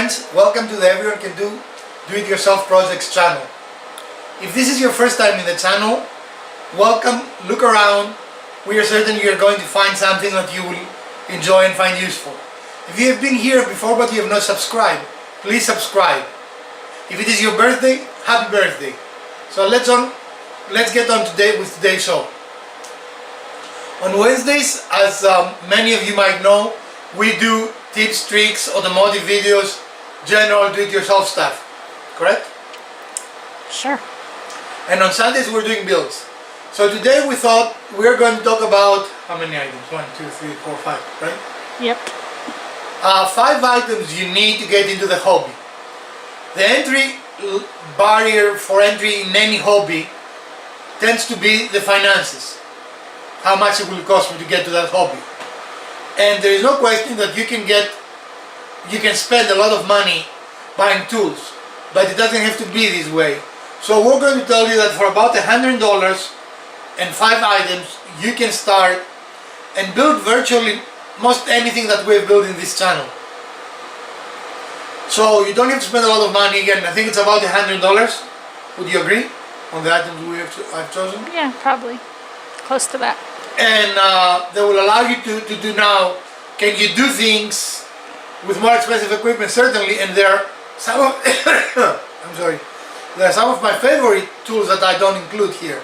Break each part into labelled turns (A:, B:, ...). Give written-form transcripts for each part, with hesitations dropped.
A: friends, welcome to the Everyone Can Do-It-Yourself Projects channel. If this is your first time in the channel, welcome, look around. We are certain you are going to find something that you will enjoy and find useful. If you have been here before but you have not subscribed, please subscribe. If it is your birthday, happy birthday. So let's get on with today's show. On Wednesdays, as many of you might know, we do tips, tricks, automotive videos, general do-it-yourself stuff. Correct?
B: Sure.
A: And on Sundays we're doing builds. So today we thought we're going to talk about how many items? 1, 2, 3, 4, 5, right?
B: Yep.
A: 5 items you need to get into the hobby. The entry barrier for entry in any hobby tends to be the finances. How much it will cost me to get to that hobby. And there is no question that you can spend a lot of money buying tools, but it doesn't have to be this way. So we're going to tell you that for about $100 and 5 items, you can start and build virtually most anything that we've built in this channel. So you don't have to spend a lot of money. Again, I think it's about $100. Would you agree on the items I've chosen?
B: Yeah, probably. Close to that.
A: And they will allow you to do now. Can you do things with more expensive equipment? Certainly. And there are some of I'm sorry. There are some of my favorite tools that I don't include here.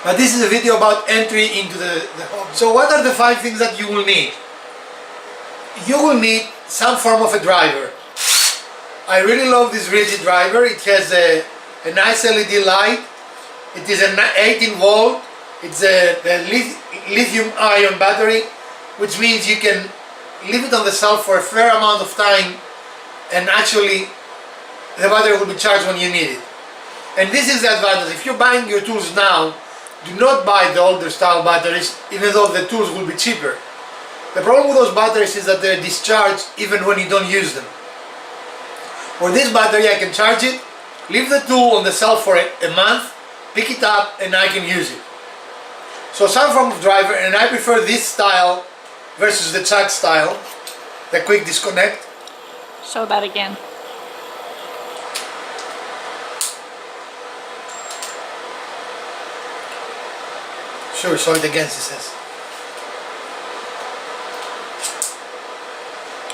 A: But this is a video about entry into the hobby. So what are the 5 things that you will need? You will need some form of a driver. I really love this rigid driver. It has a nice LED light. It is an 18 volt. It's a lithium ion battery, which means you can leave it on the shelf for a fair amount of time and actually the battery will be charged when you need it. And this is the advantage. If you're buying your tools now, do not buy the older style batteries, even though the tools will be cheaper. The problem with those batteries is that they're discharged even when you don't use them. For this battery, I can charge it, leave the tool on the shelf for a month, pick it up, and I can use it. So some form of driver, and I prefer this style versus the chuck style, the quick disconnect.
B: Show that again.
A: Sure, show it again, she says.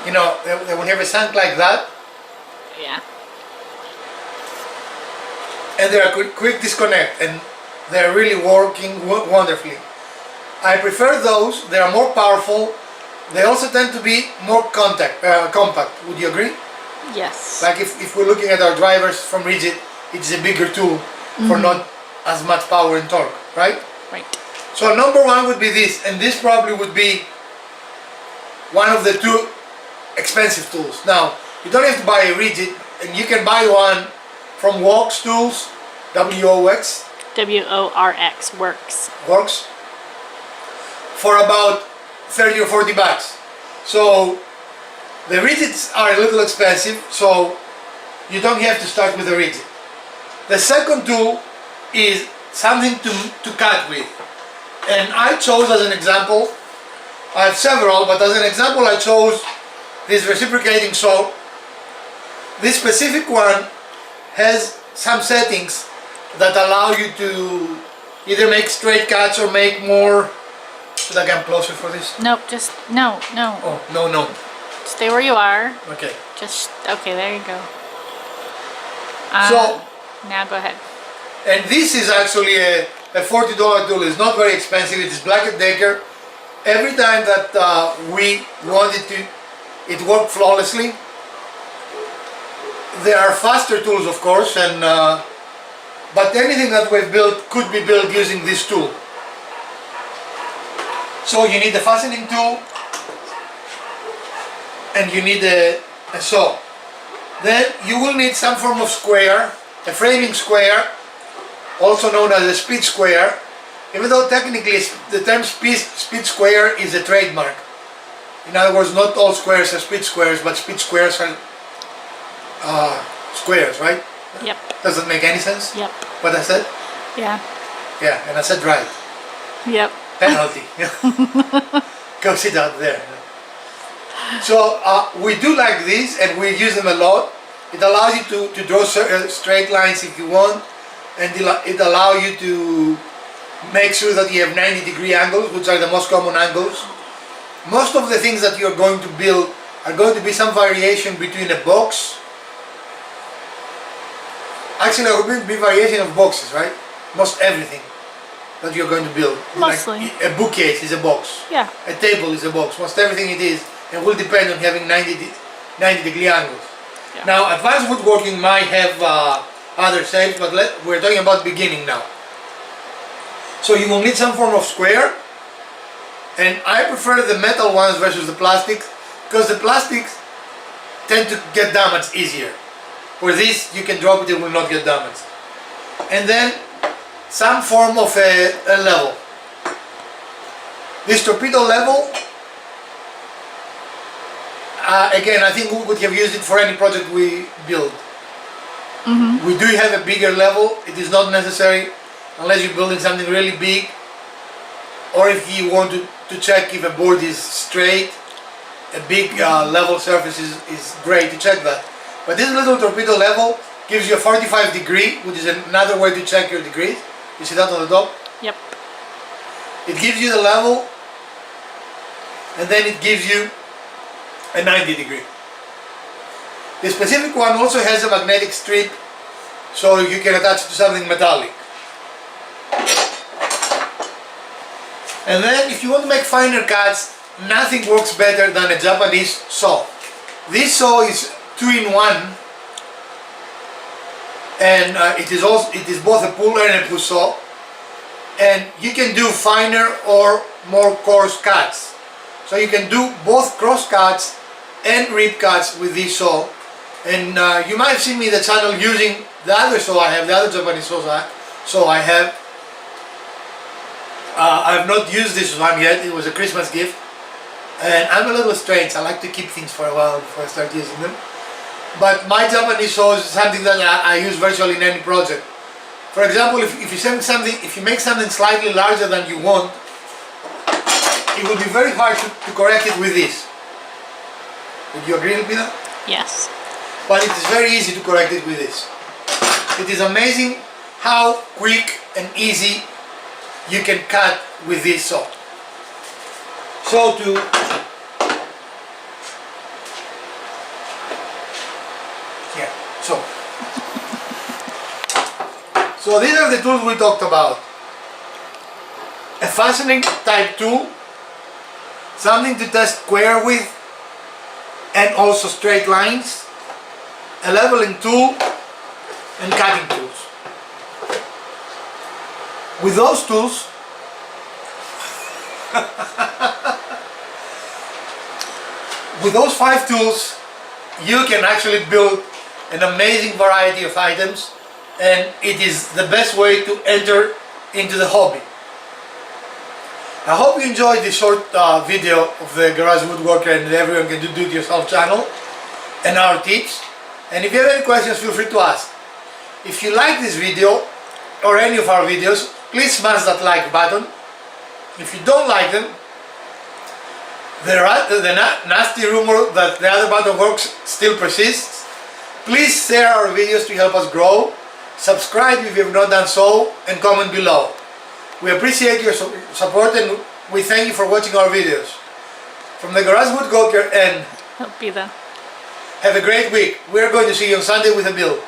A: You know, they will have a sound like that.
B: Yeah.
A: And they're a quick disconnect, and they're really working wonderfully. I prefer those. They are more powerful. They also tend to be more compact. Would you agree?
B: Yes.
A: Like if we're looking at our drivers from rigid, it's a bigger tool for not as much power and torque, right?
B: Right.
A: So number 1 would be this, and this probably would be one of the 2 expensive tools. Now, you don't have to buy a rigid, and you can buy one from Wox Tools, W-O-X.
B: W-O-R-X, works.
A: Works for about 30 or 40 bucks. So the rigids are a little expensive, so you don't have to start with a rigid. The second tool is something to cut with, and I chose as an example, I have several, but as an example I chose this reciprocating saw. This specific one has some settings that allow you to either make straight cuts or make more. Should I come closer for this?
B: Nope, just, no.
A: Oh, no.
B: Stay where you are.
A: Okay.
B: Just, okay, there you go.
A: So,
B: now go ahead.
A: and this is actually a $40 tool. It's not very expensive. It is Black & Decker. Every time that we wanted to, it worked flawlessly. There are faster tools, of course, and but anything that we've built could be built using this tool. So you need a fastening tool, and you need a saw. Then you will need some form of square, a framing square, also known as a speed square, even though technically the term speed square is a trademark. In other words, not all squares are speed squares, but speed squares are squares, right?
B: Yep.
A: Does that make any sense?
B: Yep.
A: What I said?
B: Yeah.
A: Yeah, and I said right.
B: Yep.
A: Penalty. Go sit out there. So we do like this, and we use them a lot. It allows you to draw straight lines if you want, and it allows you to make sure that you have 90-degree angles, which are the most common angles. Most of the things that you're going to build are going to be some variation between a box. Actually, there will be variation of boxes, right? Most everything that you're going to build.
B: Mostly.
A: Like a bookcase is a box.
B: Yeah.
A: A table is a box. Most everything it is, and will depend on having 90-degree angles.
B: Yeah.
A: Now, advanced woodworking might have other shapes, but we're talking about beginning now. So you will need some form of square, and I prefer the metal ones versus the plastics, because the plastics tend to get damaged easier. For this, you can drop it, it will not get damaged. And then some form of a level. This torpedo level, again, I think we would have used it for any project we build.
B: Mm-hmm.
A: We do have a bigger level. It is not necessary unless you're building something really big, or if you want to check if a board is straight. A big level surface is great to check that. But this little torpedo level gives you a 45 degree, which is another way to check your degrees. You see that on the top?
B: Yep.
A: It gives you the level, and then it gives you a 90 degree. The specific one also has a magnetic strip, so you can attach it to something metallic. And then if you want to make finer cuts, nothing works better than a Japanese saw. This saw is 2-in-1, and it is both a pull and a push saw, and you can do finer or more coarse cuts. So you can do both cross cuts and rib cuts with this saw. And you might have seen me in the channel using the other saw I have, the other Japanese saw I have. I have not used this one yet. It was a Christmas gift, and I'm a little strange. I like to keep things for a while before I start using them. But my Japanese saw is something that I use virtually in any project. For example, if you make something slightly larger than you want, it will be very hard to correct it with this. Would you agree with me?
B: Yes.
A: But it is very easy to correct it with this. It is amazing how quick and easy you can cut with this saw. So So these are the tools we talked about. A fastening type tool, something to test square with and also straight lines, a leveling tool, and cutting tools. With those tools, with those 5 tools, you can actually build an amazing variety of items, and it is the best way to enter into the hobby. I hope you enjoyed this short video of the Garage Woodworker and Everyone Can Do It Yourself channel and our tips. And if you have any questions, feel free to ask. If you like this video or any of our videos, please smash that like button. If you don't like them, the nasty rumor that the other button works still persists. Please share our videos to help us grow. Subscribe if you have not done so, and comment below. We appreciate your support, and we thank you for watching our videos. From the Garage Woodworker, and
B: I'll be there.
A: have a great week. We are going to see you on Sunday with a build.